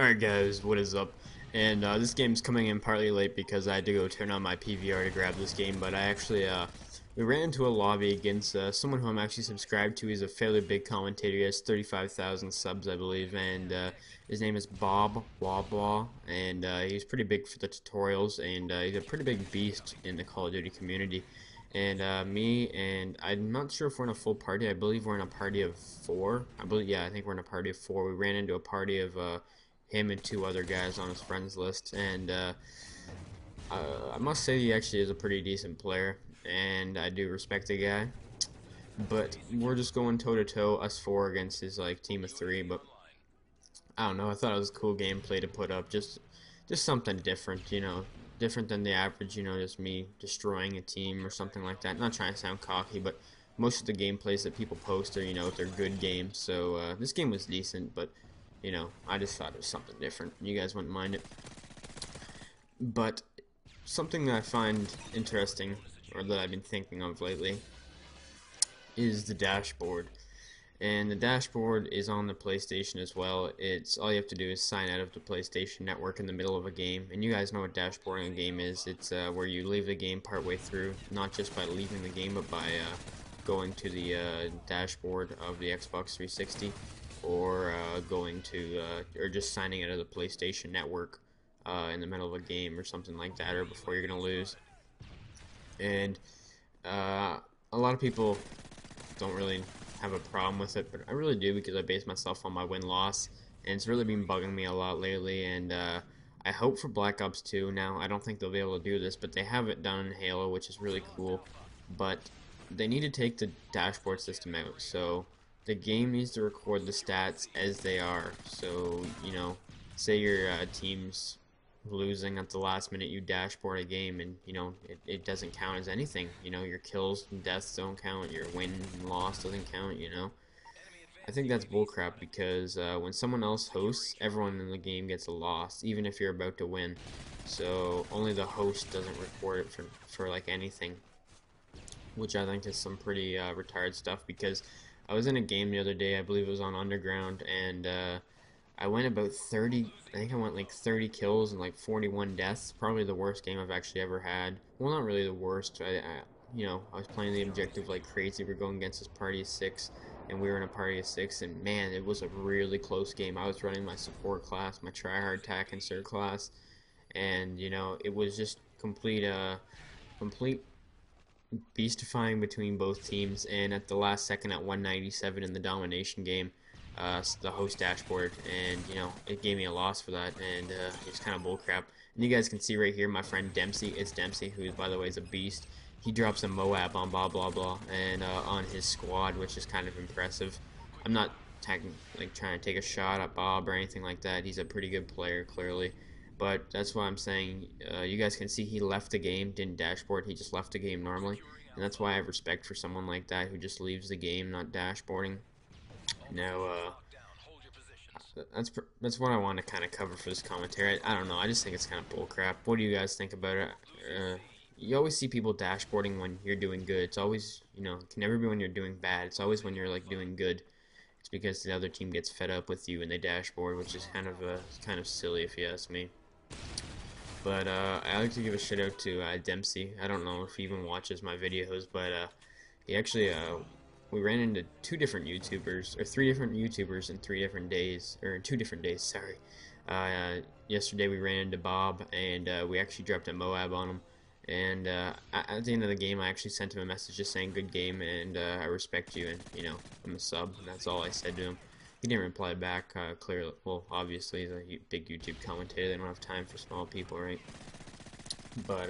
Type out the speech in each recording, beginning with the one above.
Alright guys, what is up? And this game's coming in partly late because I had to go turn on my PVR to grab this game, but I actually, we ran into a lobby against someone who I'm actually subscribed to. He's a fairly big commentator. He has 35,000 subs, I believe, and his name is Boblawblaw, and he's pretty big for the tutorials, and he's a pretty big beast in the Call of Duty community. And me and I'm not sure if we're in a full party. I believe we're in a party of 4. Yeah, I think we're in a party of 4. We ran into a party of him and 2 other guys on his friends list, and I must say he actually is a pretty decent player, and I do respect the guy. But we're just going toe to toe, us 4 against his like team of 3. But I don't know. I thought it was a cool gameplay to put up, just something different, different than the average, just me destroying a team or something like that. Not trying to sound cocky, but most of the gameplays that people post are, they're good games. So this game was decent, but I just thought it was something different. You guys wouldn't mind it. But something that I find interesting, or that I've been thinking of lately, is the dashboard. And the dashboard is on the PlayStation as well. It's all you have to do is sign out of the PlayStation network in the middle of a game. And you guys know what dashboarding a game is. It's where you leave the game partway through, not just by leaving the game, but by going to the dashboard of the Xbox 360, or going to, or just signing out of the PlayStation network in the middle of a game or something like that, or before you're gonna lose. And a lot of people don't really have a problem with it, but I really do, because I base myself on my win-loss, and it's really been bugging me a lot lately. And I hope for Black Ops 2 now. I don't think they'll be able to do this, but they have it done in Halo, which is really cool. But they need to take the dashboard system out, so the game needs to record the stats as they are. So, say your team's losing at the last minute, you dashboard a game, and, it doesn't count as anything. Your kills and deaths don't count, your win and loss doesn't count, I think that's bullcrap, because when someone else hosts, everyone in the game gets a loss, even if you're about to win. So only the host doesn't record it for like anything, which I think is some pretty retired stuff. Because I was in a game the other day, I believe it was on Underground, and I went about 30, I think I went like 30 kills and like 41 deaths. Probably the worst game I've actually ever had. Well, not really the worst. I was playing the objective like crazy. We're going against this party of 6, and we were in a party of 6, and man, it was a really close game. I was running my support class, my tryhard tac insert class, and it was just complete beastifying between both teams. And at the last second, at 197 in the domination game, the host dashboard, and it gave me a loss for that, and it's kind of bullcrap. And you guys can see right here, my friend Dempsey, who by the way is a beast. He drops a MOAB on Boblawblaw and on his squad, which is kind of impressive. I'm not trying to take a shot at Bob or anything like that. He's a pretty good player, clearly. But that's why I'm saying, you guys can see he left the game, didn't dashboard, he just left the game normally. And that's why I have respect for someone like that, who just leaves the game, not dashboarding. Now, that's what I want to kind of cover for this commentary. I don't know, I just think it's kind of bullcrap. What do you guys think about it? You always see people dashboarding when you're doing good. It's always, it can never be when you're doing bad. It's always when you're like doing good. It's because the other team gets fed up with you and they dashboard, which is kind of silly if you ask me. But I like to give a shout out to Dempsey. I don't know if he even watches my videos, but he actually we ran into 2 different YouTubers, or 3 different YouTubers in 3 different days, or in 2 different days. Sorry. Yesterday we ran into Bob, and we actually dropped a MOAB on him. And at the end of the game, I actually sent him a message just saying good game, and I respect you, and I'm a sub. And that's all I said to him. He didn't reply back. Clearly, well, obviously he's a big YouTube commentator. They don't have time for small people, right? But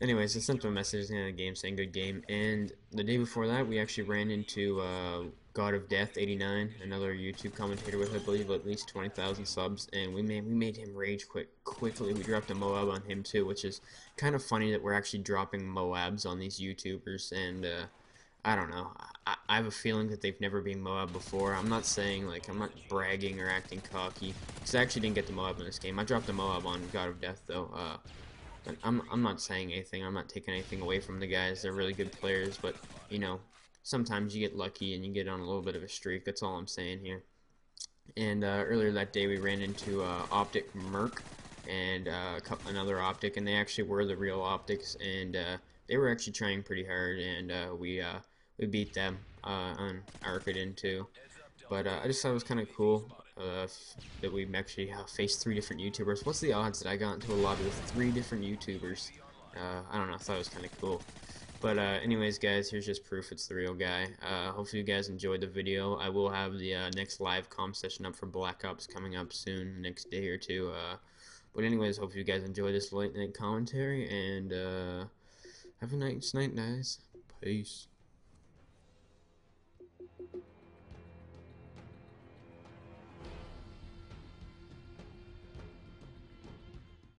anyways, I sent him a message at the end of the game saying good game. And the day before that, we actually ran into God of Death 89, another YouTube commentator with, I believe, at least 20,000 subs, and we made him rage quickly. We dropped a MOAB on him too, which is kind of funny that we're actually dropping MOABs on these YouTubers. And I don't know. I have a feeling that they've never been MOAB before. I'm not saying, I'm not bragging or acting cocky, because I actually didn't get the MOAB in this game. I dropped the MOAB on God of Death though. But I'm not saying anything. I'm not taking anything away from the guys. They're really good players, but sometimes you get lucky and you get on a little bit of a streak. That's all I'm saying here. And earlier that day we ran into Optic Merc and another Optic, and they actually were the real Optics, and they were actually trying pretty hard, and we beat them on Arcadin too. But I just thought it was kind of cool that we actually faced 3 different YouTubers. What's the odds that I got into a lobby with 3 different YouTubers? I don't know. I thought it was kind of cool. But anyways, guys, here's just proof it's the real guy. Hopefully you guys enjoyed the video. I will have the next live comm session up for Black Ops coming up soon, next day or two. But anyways, hope you guys enjoy this late night commentary, and have a nice night, guys. Peace.